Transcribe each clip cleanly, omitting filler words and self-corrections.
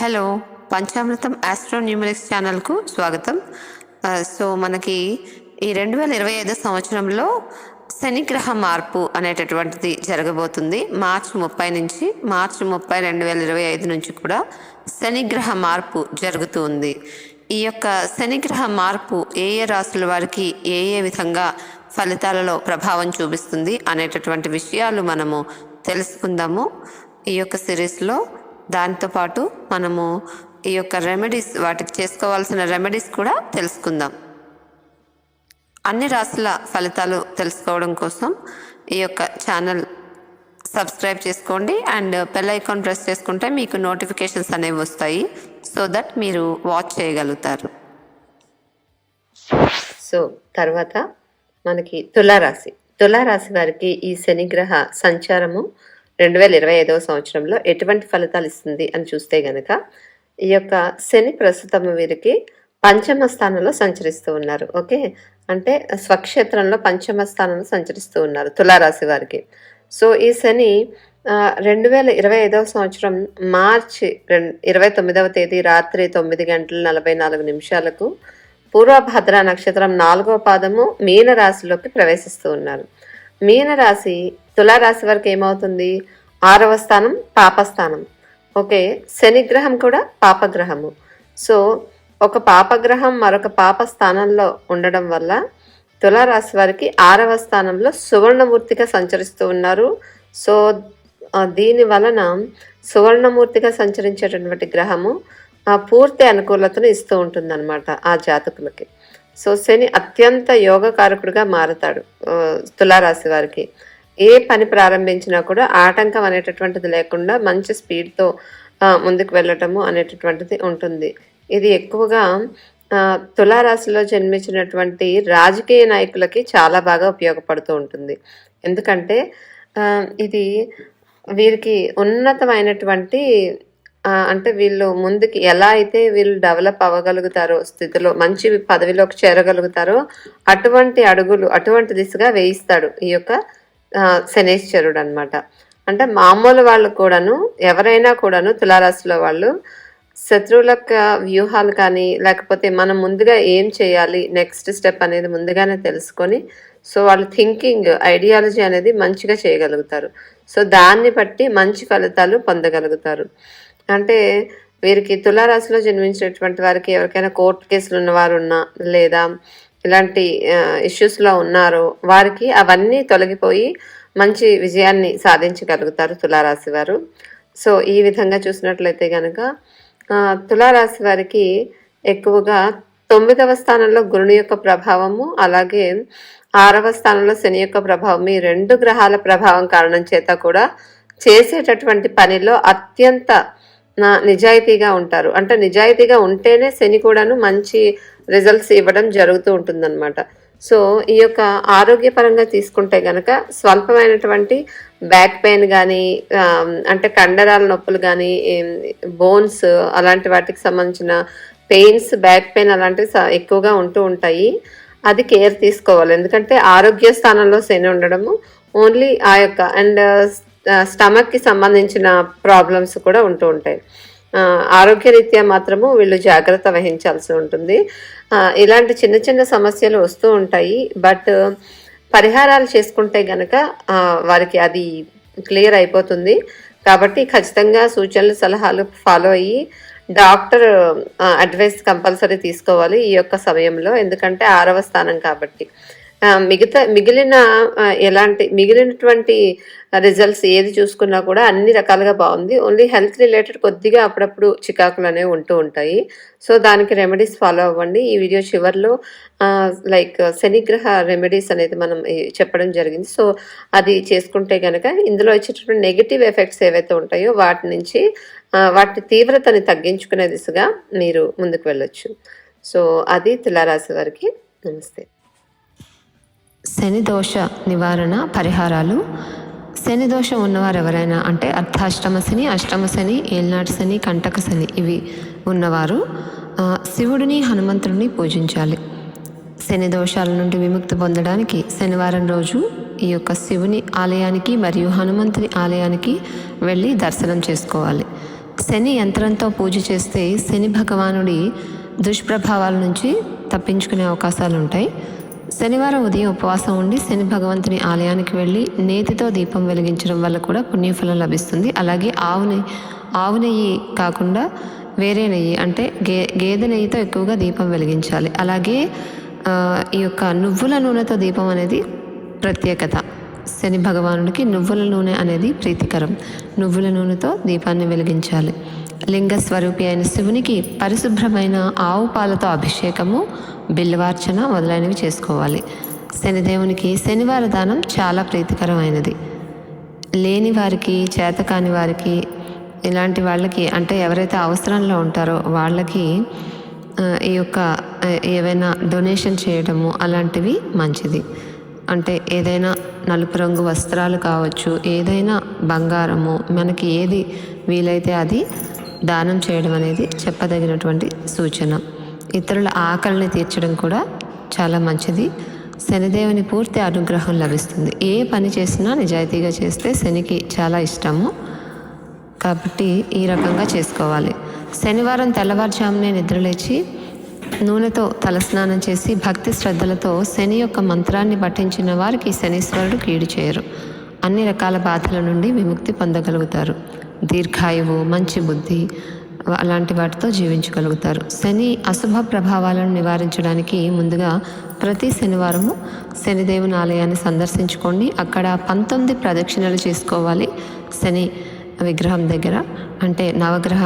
Hello, panchamrutham astro numerics ఛానల్కు స్వాగతం. So మనకి ఈ 2025 సంవత్సరంలో శనిగ్రహ మార్పు అనేటటువంటిది జరగబోతుంది. మార్చి 30 నుంచి మార్చి 30 2025 నుంచి కూడా శనిగ్రహ మార్పు జరుగుతుంది. ఈ యొక్క శనిగ్రహ మార్పు ఏ ఏ రాశుల వారికి ఏ ఏ విధంగా ఫలితాలలో ప్రభావం చూపిస్తుంది అనేటటువంటి విషయాలు మనము తెలుసుకుందాము ఈ యొక్క సిరీస్లో. దాంతోపాటు మనము ఈ యొక్క రెమెడీస్, వాటికి చేసుకోవాల్సిన రెమెడీస్ కూడా తెలుసుకుందాం. అన్ని రాశుల ఫలితాలు తెలుసుకోవడం కోసం ఈ యొక్క ఛానల్ సబ్స్క్రైబ్ చేసుకోండి అండ్ బెల్ ఐకాన్ ప్రెస్ చేసుకుంటే మీకు నోటిఫికేషన్స్ అనేవి వస్తాయి, సో దట్ మీరు వాచ్ చేయగలుగుతారు. సో తర్వాత మనకి తులారాశి వారికి ఈ శనిగ్రహ సంచారము 2025 సంవత్సరంలో ఎటువంటి ఫలితాలు ఇస్తుంది అని చూస్తే గనక, ఈ యొక్క శని ప్రస్తుతం వీరికి పంచమ స్థానంలో సంచరిస్తూ ఉన్నారు. ఓకే, అంటే స్వక్షేత్రంలో పంచమ స్థానంలో సంచరిస్తూ ఉన్నారు తులారాశి వారికి. సో ఈ శని 2025 సంవత్సరం మార్చి 29వ తేదీ రాత్రి 9:44 పూర్వభద్ర నక్షత్రం 4వ పాదము మీనరాశిలోకి ప్రవేశిస్తూ ఉన్నారు. మీనరాశి తులారాశి వారికి ఏమవుతుంది? 6వ స్థానం పాపస్థానం. ఓకే, శనిగ్రహం కూడా పాపగ్రహము. సో ఒక పాపగ్రహం మరొక పాప స్థానంలో ఉండడం వల్ల తులారాశి వారికి 6వ స్థానంలో సువర్ణమూర్తిగా సంచరిస్తూ ఉన్నారు. సో దీని వలన సువర్ణమూర్తిగా సంచరించేటటువంటి గ్రహము పూర్తి అనుకూలతను ఇస్తూ ఉంటుందన్నమాట ఆ జాతకులకి. సో శని అత్యంత యోగకారకుడిగా మారుతాడు తులారాశి వారికి. ఏ పని ప్రారంభించినా కూడా ఆటంకం అనేటటువంటిది లేకుండా మంచి స్పీడ్తో ముందుకు వెళ్ళటము అనేటటువంటిది ఉంటుంది. ఇది ఎక్కువగా తులారాశిలో జన్మించినటువంటి రాజకీయ నాయకులకి చాలా బాగా ఉపయోగపడుతూ ఉంటుంది. ఎందుకంటే ఇది వీరికి ఉన్నతమైనటువంటి అంటే వీళ్ళు ముందుకి ఎలా అయితే వీళ్ళు డెవలప్ అవ్వగలుగుతారో, స్థితిలో మంచి పదవిలోకి చేరగలుగుతారో అటువంటి దిశగా వేయిస్తాడు ఈ యొక్క శనేశ్వరుడు అనమాట. అంటే మామూలు వాళ్ళు కూడాను, ఎవరైనా కూడాను తులారాశిలో వాళ్ళు శత్రువుల వ్యూహాలు కానీ, లేకపోతే మనం ముందుగా ఏం చేయాలి, నెక్స్ట్ స్టెప్ అనేది ముందుగానే తెలుసుకొని, సో వాళ్ళు థింకింగ్ ఐడియాలజీ అనేది మంచిగా చేయగలుగుతారు. సో దాన్ని బట్టి మంచి ఫలితాలు పొందగలుగుతారు. అంటే వీరికి తులారాశిలో జన్మించినటువంటి వారికి ఎవరికైనా కోర్టు కేసులు ఉన్నవారు ఉన్నా, లేదా ఇలాంటి ఇష్యూస్లో ఉన్నారో వారికి అవన్నీ తొలగిపోయి మంచి విజయాన్ని సాధించగలుగుతారు తులారాశి వారు. సో ఈ విధంగా చూసినట్లయితే కనుక తులారాశి వారికి ఎక్కువగా 9వ స్థానంలో గురుని యొక్క ప్రభావము, అలాగే 6వ స్థానంలో శని యొక్క ప్రభావం, ఈ 2 గ్రహాల ప్రభావం కారణం చేత కూడా చేసేటటువంటి పనిలో అత్యంత నిజాయితీగా ఉంటారు. అంటే నిజాయితీగా ఉంటేనే శని కూడాను మంచి రిజల్ట్స్ ఇవ్వడం జరుగుతూ ఉంటుందన్నమాట. సో ఈ యొక్క ఆరోగ్యపరంగా తీసుకుంటే గనక స్వల్పమైనటువంటి బ్యాక్ పెయిన్ కానీ, అంటే కండరాల నొప్పులు కానీ, బోన్స్ అలాంటి వాటికి సంబంధించిన పెయిన్స్, బ్యాక్ పెయిన్ అలాంటివి ఎక్కువగా ఉంటూ ఉంటాయి. అది కేర్ తీసుకోవాలి. ఎందుకంటే ఆరోగ్య స్థానంలో శని ఉండడము ఓన్లీ ఆ యొక్క అండ్ స్టమక్కి సంబంధించిన ప్రాబ్లమ్స్ కూడా ఉంటూ ఉంటాయి. ఆరోగ్యరీత్యా మాత్రము వీళ్ళు జాగ్రత్త వహించాల్సి ఉంటుంది. ఇలాంటి చిన్న చిన్న సమస్యలు వస్తూ ఉంటాయి. బట్ పరిహారాలు చేసుకుంటే గనక వారికి అది క్లియర్ అయిపోతుంది. కాబట్టి ఖచ్చితంగా సూచనలు, సలహాలు ఫాలో అయ్యి డాక్టర్ అడ్వైస్ కంపల్సరీ తీసుకోవాలి ఈ యొక్క సమయంలో. ఎందుకంటే 6వ స్థానం కాబట్టి మిగిలినటువంటి రిజల్ట్స్ ఏది చూసుకున్నా కూడా అన్ని రకాలుగా బాగుంది. ఓన్లీ హెల్త్ రిలేటెడ్ కొద్దిగా అప్పుడప్పుడు చికాకులు అనేవి ఉంటూ ఉంటాయి. సో దానికి రెమెడీస్ ఫాలో అవ్వండి. ఈ వీడియో చివరిలో లైక్ శనిగ్రహ రెమెడీస్ అనేది మనం చెప్పడం జరిగింది. సో అది చేసుకుంటే కనుక ఇందులో వచ్చేటటువంటి నెగిటివ్ ఎఫెక్ట్స్ ఏవైతే ఉంటాయో వాటి తీవ్రతని తగ్గించుకునే దిశగా మీరు ముందుకు వెళ్ళొచ్చు. సో అది తులారాశి వారికి. నమస్తే. శని దోష నివారణ పరిహారాలు. శని దోషం ఉన్నవారు ఎవరైనా, అంటే అర్ధాష్టమ శని, అష్టమ శని, ఏల్నాటి శని, కంటక శని ఇవి ఉన్నవారు శివుడిని, హనుమంతుడిని పూజించాలి. శని దోషాల నుండి విముక్తి పొందడానికి శనివారం రోజు ఈ యొక్క శివుని ఆలయానికి మరియు హనుమంతుని ఆలయానికి వెళ్ళి దర్శనం చేసుకోవాలి. శని యంత్రంతో పూజ చేస్తే శని భగవానుడి దుష్ప్రభావాల నుంచి తప్పించుకునే అవకాశాలు ఉంటాయి. శనివారం ఉదయం ఉపవాసం ఉండి శని భగవంతుని ఆలయానికి వెళ్ళి నేతితో దీపం వెలిగించడం వల్ల కూడా పుణ్యఫలం లభిస్తుంది. అలాగే ఆవు నెయ్యి కాకుండా వేరే నెయ్యి అంటే గేదె నెయ్యితో ఎక్కువగా దీపం వెలిగించాలి. అలాగే ఈ యొక్క నువ్వుల నూనెతో దీపం అనేది ప్రత్యేకత. శని భగవానుడికి నువ్వుల నూనె అనేది ప్రీతికరం. నువ్వుల నూనెతో దీపాన్ని వెలిగించాలి. లింగ స్వరూపి అయిన శివునికి పరిశుభ్రమైన ఆవు పాలతో అభిషేకము, బిల్వార్చన మొదలైనవి చేసుకోవాలి. శనిదేవునికి శనివార దానం చాలా ప్రీతికరమైనది. లేని వారికి, చేతకాని వారికి, ఇలాంటి వాళ్ళకి అంటే ఎవరైతే అవసరంలో ఉంటారో వాళ్ళకి ఈ యొక్క ఏవైనా డొనేషన్ చేయడము అలాంటివి మంచిది. అంటే ఏదైనా నలుపు రంగు వస్త్రాలు కావచ్చు, ఏదైనా బంగారము, మనకి ఏది వీలైతే అది దానం చేయడం అనేది చెప్పదగినటువంటి సూచన. ఇతరుల ఆకలిని తీర్చడం కూడా చాలా మంచిది. శనిదేవుని పూర్తి అనుగ్రహం లభిస్తుంది. ఏ పని చేసినా నిజాయితీగా చేస్తే శనికి చాలా ఇష్టము కాబట్టి ఈ రకంగా చేసుకోవాలి. శనివారం తెల్లవారుజామునే నిద్రలేచి నూనెతో తలస్నానం చేసి భక్తి శ్రద్ధలతో శని యొక్క మంత్రాన్ని పఠించిన వారికి శనీశ్వరుడు కీడు చేయరు. అన్ని రకాల బాధల నుండి విముక్తి పొందగలుగుతారు. దీర్ఘాయువు, మంచి బుద్ధి అలాంటి వాటితో జీవించగలుగుతారు. శని అశుభ ప్రభావాలను నివారించడానికి ముందుగా ప్రతి శనివారము శనిదేవుని ఆలయాన్ని సందర్శించుకోండి. అక్కడ 19 ప్రదక్షిణలు చేసుకోవాలి. శని విగ్రహం దగ్గర అంటే నవగ్రహ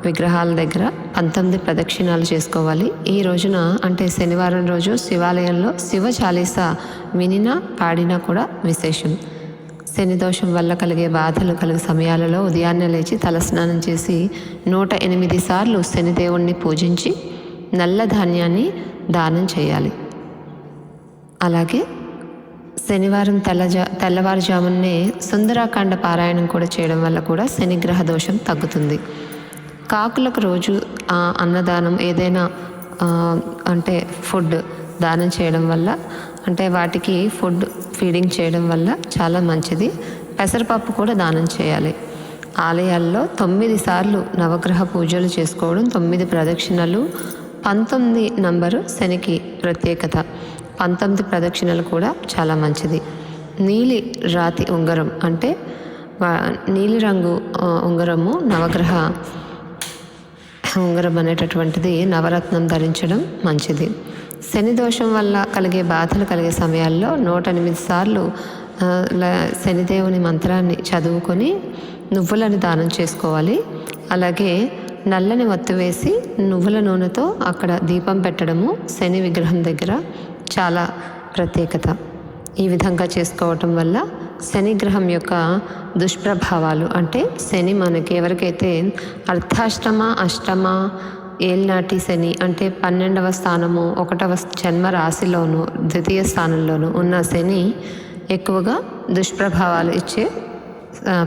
విగ్రహాల దగ్గర 19 ప్రదక్షిణాలు చేసుకోవాలి. ఈ రోజున అంటే శనివారం రోజు శివాలయంలో శివ చాలీస వినినా పాడినా కూడా విశేషం. శని దోషం వల్ల కలిగే బాధలు కలిగే సమయాలలో ఉదయాన్నే లేచి తలస్నానం చేసి 108 సార్లు శనిదేవుణ్ణి పూజించి నల్ల ధాన్యాన్ని దానం చేయాలి. అలాగే శనివారం తెల్లవారుజామునే సుందరాకాండ పారాయణం కూడా చేయడం వల్ల కూడా శనిగ్రహ దోషం తగ్గుతుంది. కాకులకు రోజు అన్నదానం ఏదైనా అంటే ఫుడ్ దానం చేయడం వల్ల అంటే వాటికి ఫుడ్ ఫీడింగ్ చేయడం వల్ల చాలా మంచిది. పెసరపప్పు కూడా దానం చేయాలి. ఆలయాల్లో 9 సార్లు నవగ్రహ పూజలు చేసుకోవడం, 9 ప్రదక్షిణలు, 19 నంబరు శనికి ప్రత్యేకత. 19 ప్రదక్షిణలు కూడా చాలా మంచిది. నీలి రాతి ఉంగరం అంటే నీలి రంగు ఉంగరము నవగ్రహ ఉంగరం అనేటటువంటిది నవరత్నం ధరించడం మంచిది. శని దోషం వల్ల కలిగే బాధలు కలిగే సమయాల్లో 108 సార్లు శనిదేవుని మంత్రాన్ని చదువుకొని నువ్వులను దానం చేసుకోవాలి. అలాగే నల్లని ఒత్తి వేసి నువ్వుల నూనెతో అక్కడ దీపం పెట్టడము శని విగ్రహం దగ్గర చాలా ప్రత్యేకత. ఈ విధంగా చేసుకోవటం వల్ల శని గ్రహం యొక్క దుష్ప్రభావాలు అంటే శని మనకి ఎవరికైతే అర్ధాష్టమ, అష్టమ, ఏల్నాటి శని అంటే 12వ స్థానము, 1వ జన్మ రాశిలోను, ద్వితీయ స్థానంలోను ఉన్న శని ఎక్కువగా దుష్ప్రభావాలు ఇచ్చే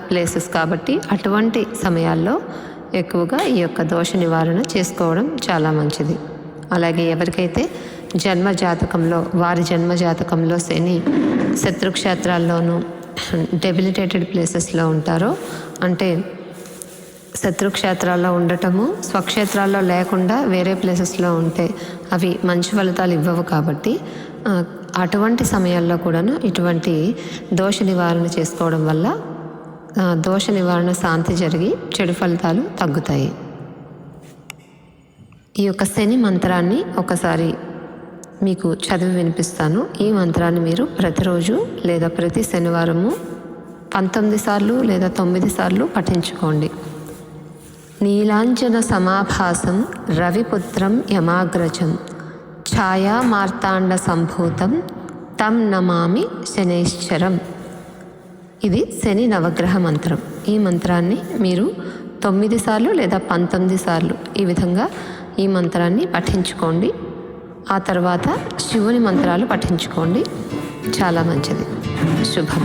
ప్లేసెస్ కాబట్టి అటువంటి సమయాల్లో ఎక్కువగా ఈ యొక్క దోష నివారణ చేసుకోవడం చాలా మంచిది. అలాగే ఎవరికైతే వారి జన్మ జాతకంలో శని శత్రుక్షేత్రాల్లోనూ డెబిలిటేటెడ్ ప్లేసెస్లో ఉంటారో అంటే శత్రుక్షేత్రాల్లో ఉండటము, స్వక్షేత్రాల్లో లేకుండా వేరే ప్లేసెస్లో ఉంటే అవి మంచి ఫలితాలు ఇవ్వవు కాబట్టి అటువంటి సమయాల్లో కూడాను ఇటువంటి దోష నివారణ చేసుకోవడం వల్ల దోష నివారణ శాంతి జరిగి చెడు ఫలితాలు తగ్గుతాయి. ఈ యొక్క శని మంత్రాన్ని ఒకసారి మీకు చదివి వినిపిస్తాను. ఈ మంత్రాన్ని మీరు ప్రతిరోజు లేదా ప్రతి శనివారము 19 సార్లు లేదా 9 సార్లు పఠించుకోండి. నీలాంజన సమాభాసం రవిపుత్రం యమాగ్రజం ఛాయా మార్తాండ సంభూతం తం నమామి శనైశ్చరం. ఇది శని నవగ్రహ మంత్రం. ఈ మంత్రాన్ని మీరు 9 సార్లు లేదా 19 సార్లు ఈ విధంగా ఈ మంత్రాన్ని పఠించుకోండి. ఆ తర్వాత శివుని మంత్రాలు పఠించుకోండి. చాలా మంచిది. శుభం.